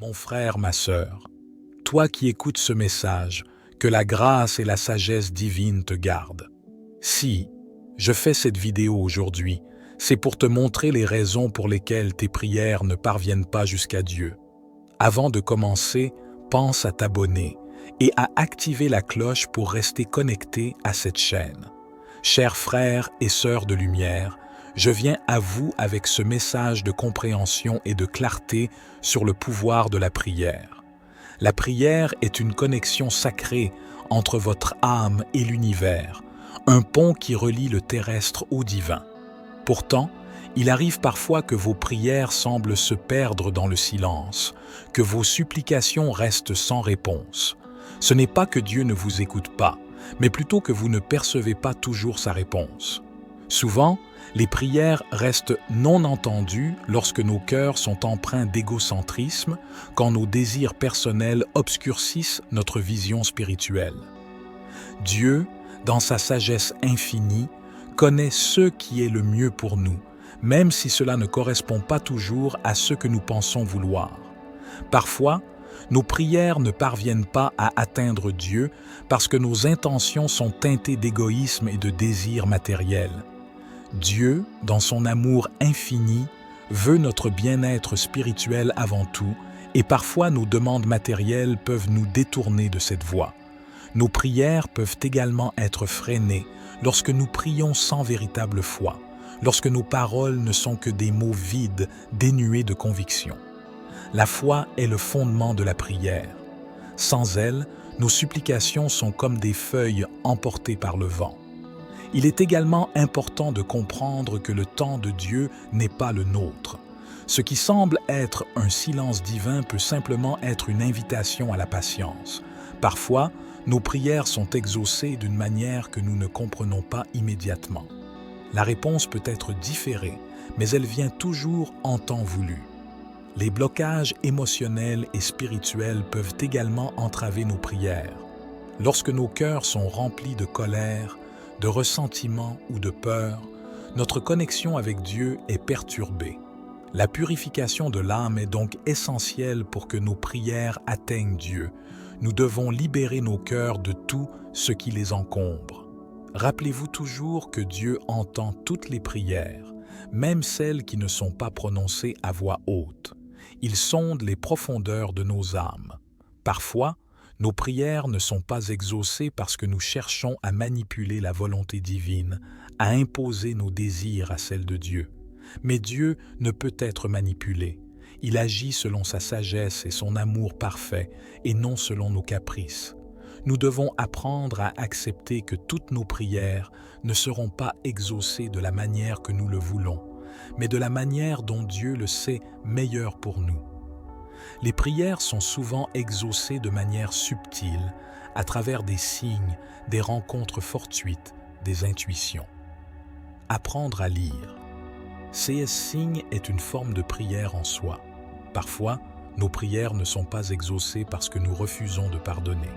Mon frère, ma sœur, toi qui écoutes ce message, que la grâce et la sagesse divine te gardent. Si je fais cette vidéo aujourd'hui, c'est pour te montrer les raisons pour lesquelles tes prières ne parviennent pas jusqu'à Dieu. Avant de commencer, pense à t'abonner et à activer la cloche pour rester connecté à cette chaîne. Chers frères et sœurs de lumière, je viens à vous avec ce message de compréhension et de clarté sur le pouvoir de la prière. La prière est une connexion sacrée entre votre âme et l'univers, un pont qui relie le terrestre au divin. Pourtant, il arrive parfois que vos prières semblent se perdre dans le silence, que vos supplications restent sans réponse. Ce n'est pas que Dieu ne vous écoute pas, mais plutôt que vous ne percevez pas toujours sa réponse. Souvent, les prières restent non entendues lorsque nos cœurs sont empreints d'égocentrisme, quand nos désirs personnels obscurcissent notre vision spirituelle. Dieu, dans sa sagesse infinie, connaît ce qui est le mieux pour nous, même si cela ne correspond pas toujours à ce que nous pensons vouloir. Parfois, nos prières ne parviennent pas à atteindre Dieu parce que nos intentions sont teintées d'égoïsme et de désirs matériels. Dieu, dans son amour infini, veut notre bien-être spirituel avant tout, et parfois nos demandes matérielles peuvent nous détourner de cette voie. Nos prières peuvent également être freinées lorsque nous prions sans véritable foi, lorsque nos paroles ne sont que des mots vides, dénués de conviction. La foi est le fondement de la prière. Sans elle, nos supplications sont comme des feuilles emportées par le vent. Il est également important de comprendre que le temps de Dieu n'est pas le nôtre. Ce qui semble être un silence divin peut simplement être une invitation à la patience. Parfois, nos prières sont exaucées d'une manière que nous ne comprenons pas immédiatement. La réponse peut être différée, mais elle vient toujours en temps voulu. Les blocages émotionnels et spirituels peuvent également entraver nos prières. Lorsque nos cœurs sont remplis de colère, de ressentiment ou de peur, notre connexion avec Dieu est perturbée. La purification de l'âme est donc essentielle pour que nos prières atteignent Dieu. Nous devons libérer nos cœurs de tout ce qui les encombre. Rappelez-vous toujours que Dieu entend toutes les prières, même celles qui ne sont pas prononcées à voix haute. Il sonde les profondeurs de nos âmes. Parfois, nos prières ne sont pas exaucées parce que nous cherchons à manipuler la volonté divine, à imposer nos désirs à celle de Dieu. Mais Dieu ne peut être manipulé. Il agit selon sa sagesse et son amour parfait, et non selon nos caprices. Nous devons apprendre à accepter que toutes nos prières ne seront pas exaucées de la manière que nous le voulons, mais de la manière dont Dieu le sait meilleur pour nous. Les prières sont souvent exaucées de manière subtile, à travers des signes, des rencontres fortuites, des intuitions. Apprendre à lire. C.S. Signe est une forme de prière en soi. Parfois, nos prières ne sont pas exaucées parce que nous refusons de pardonner.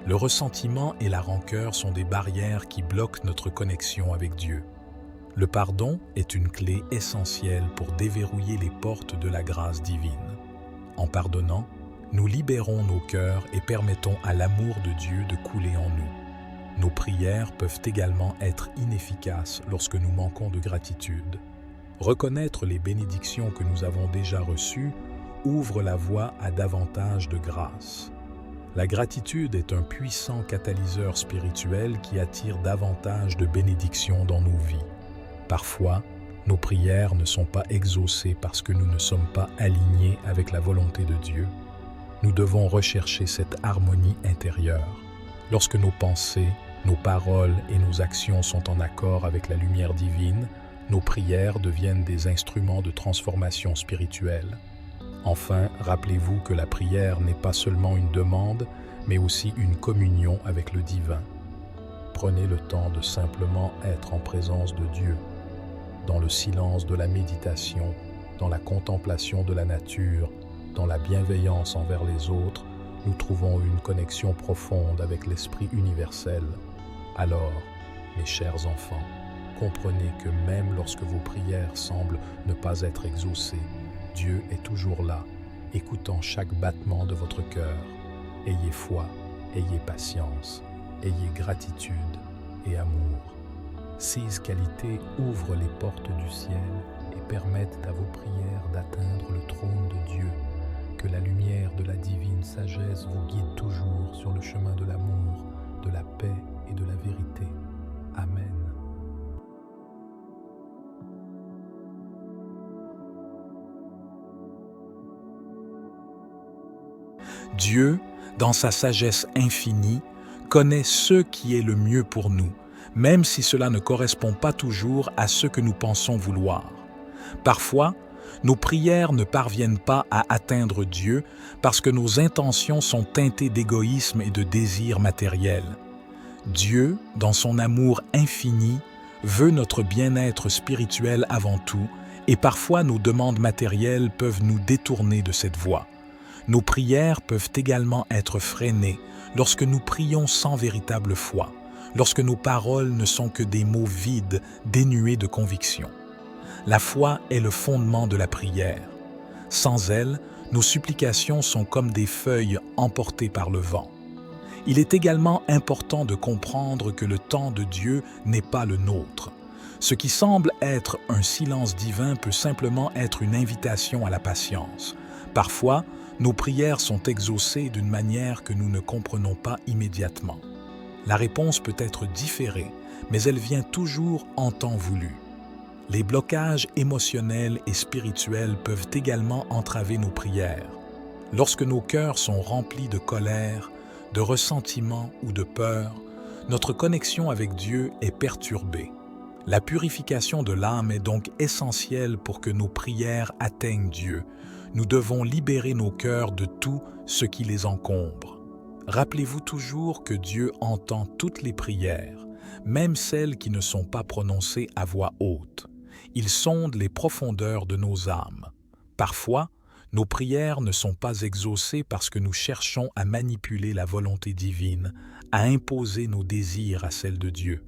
Le ressentiment et la rancœur sont des barrières qui bloquent notre connexion avec Dieu. Le pardon est une clé essentielle pour déverrouiller les portes de la grâce divine. En pardonnant, nous libérons nos cœurs et permettons à l'amour de Dieu de couler en nous. Nos prières peuvent également être inefficaces lorsque nous manquons de gratitude. Reconnaître les bénédictions que nous avons déjà reçues ouvre la voie à davantage de grâce. La gratitude est un puissant catalyseur spirituel qui attire davantage de bénédictions dans nos vies. Parfois, nos prières ne sont pas exaucées parce que nous ne sommes pas alignés avec la volonté de Dieu. Nous devons rechercher cette harmonie intérieure. Lorsque nos pensées, nos paroles et nos actions sont en accord avec la lumière divine, nos prières deviennent des instruments de transformation spirituelle. Enfin, rappelez-vous que la prière n'est pas seulement une demande, mais aussi une communion avec le divin. Prenez le temps de simplement être en présence de Dieu, dans le silence de la méditation, dans la contemplation de la nature, dans la bienveillance envers les autres, nous trouvons une connexion profonde avec l'Esprit universel. Alors, mes chers enfants, comprenez que même lorsque vos prières semblent ne pas être exaucées, Dieu est toujours là écoutant chaque battement de votre cœur. Ayez foi, ayez patience, ayez gratitude et amour. Ces qualités ouvrent les portes du ciel et permettent à vos prières d'atteindre le trône de Dieu. Que la lumière de la divine sagesse vous guide toujours sur le chemin de l'amour, de la paix et de la vérité. Amen. Dieu, dans sa sagesse infinie, connaît ce qui est le mieux pour nous, même si cela ne correspond pas toujours à ce que nous pensons vouloir. Parfois, nos prières ne parviennent pas à atteindre Dieu parce que nos intentions sont teintées d'égoïsme et de désirs matériels. Dieu, dans son amour infini, veut notre bien-être spirituel avant tout, et parfois nos demandes matérielles peuvent nous détourner de cette voie. Nos prières peuvent également être freinées lorsque nous prions sans véritable foi, lorsque nos paroles ne sont que des mots vides, dénués de conviction. La foi est le fondement de la prière. Sans elle, nos supplications sont comme des feuilles emportées par le vent. Il est également important de comprendre que le temps de Dieu n'est pas le nôtre. Ce qui semble être un silence divin peut simplement être une invitation à la patience. Parfois, nos prières sont exaucées d'une manière que nous ne comprenons pas immédiatement. La réponse peut être différée, mais elle vient toujours en temps voulu. Les blocages émotionnels et spirituels peuvent également entraver nos prières. Lorsque nos cœurs sont remplis de colère, de ressentiment ou de peur, notre connexion avec Dieu est perturbée. La purification de l'âme est donc essentielle pour que nos prières atteignent Dieu. Nous devons libérer nos cœurs de tout ce qui les encombre. Rappelez-vous toujours que Dieu entend toutes les prières, même celles qui ne sont pas prononcées à voix haute. Il sonde les profondeurs de nos âmes. Parfois, nos prières ne sont pas exaucées parce que nous cherchons à manipuler la volonté divine, à imposer nos désirs à celle de Dieu.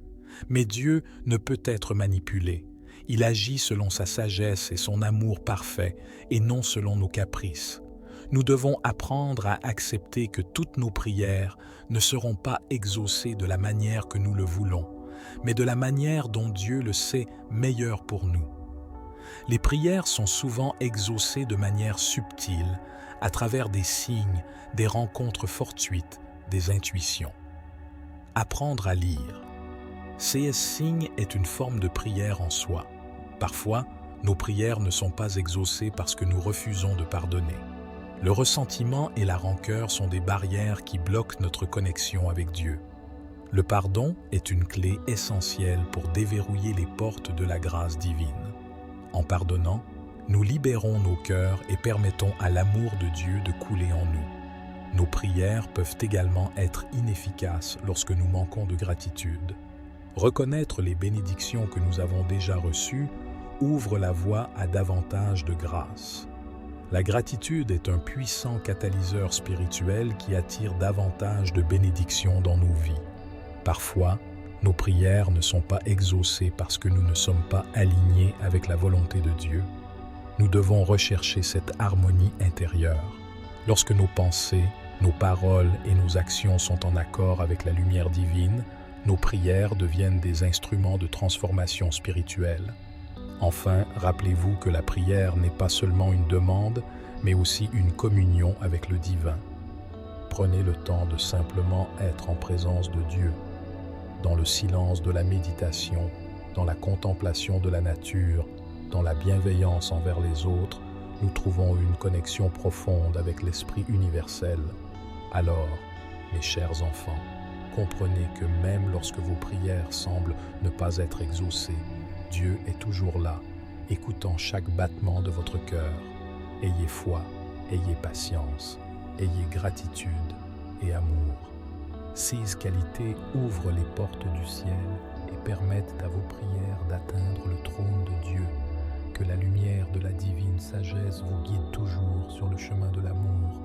Mais Dieu ne peut être manipulé. Il agit selon sa sagesse et son amour parfait, et non selon nos caprices. Nous devons apprendre à accepter que toutes nos prières ne seront pas exaucées de la manière que nous le voulons, mais de la manière dont Dieu le sait meilleure pour nous. Les prières sont souvent exaucées de manière subtile, à travers des signes, des rencontres fortuites, des intuitions. Apprendre à lire. C.S. Signe est une forme de prière en soi. Parfois, nos prières ne sont pas exaucées parce que nous refusons de pardonner. Le ressentiment et la rancœur sont des barrières qui bloquent notre connexion avec Dieu. Le pardon est une clé essentielle pour déverrouiller les portes de la grâce divine. En pardonnant, nous libérons nos cœurs et permettons à l'amour de Dieu de couler en nous. Nos prières peuvent également être inefficaces lorsque nous manquons de gratitude. Reconnaître les bénédictions que nous avons déjà reçues ouvre la voie à davantage de grâce. La gratitude est un puissant catalyseur spirituel qui attire davantage de bénédictions dans nos vies. Parfois, nos prières ne sont pas exaucées parce que nous ne sommes pas alignés avec la volonté de Dieu. Nous devons rechercher cette harmonie intérieure. Lorsque nos pensées, nos paroles et nos actions sont en accord avec la lumière divine, nos prières deviennent des instruments de transformation spirituelle. Enfin, rappelez-vous que la prière n'est pas seulement une demande, mais aussi une communion avec le divin. Prenez le temps de simplement être en présence de Dieu, dans le silence de la méditation, dans la contemplation de la nature, dans la bienveillance envers les autres, nous trouvons une connexion profonde avec l'Esprit universel. Alors, mes chers enfants, comprenez que même lorsque vos prières semblent ne pas être exaucées, Dieu est toujours là, écoutant chaque battement de votre cœur. Ayez foi, ayez patience, ayez gratitude et amour. Ces qualités ouvrent les portes du ciel et permettent à vos prières d'atteindre le trône de Dieu. Que la lumière de la divine sagesse vous guide toujours sur le chemin de l'amour,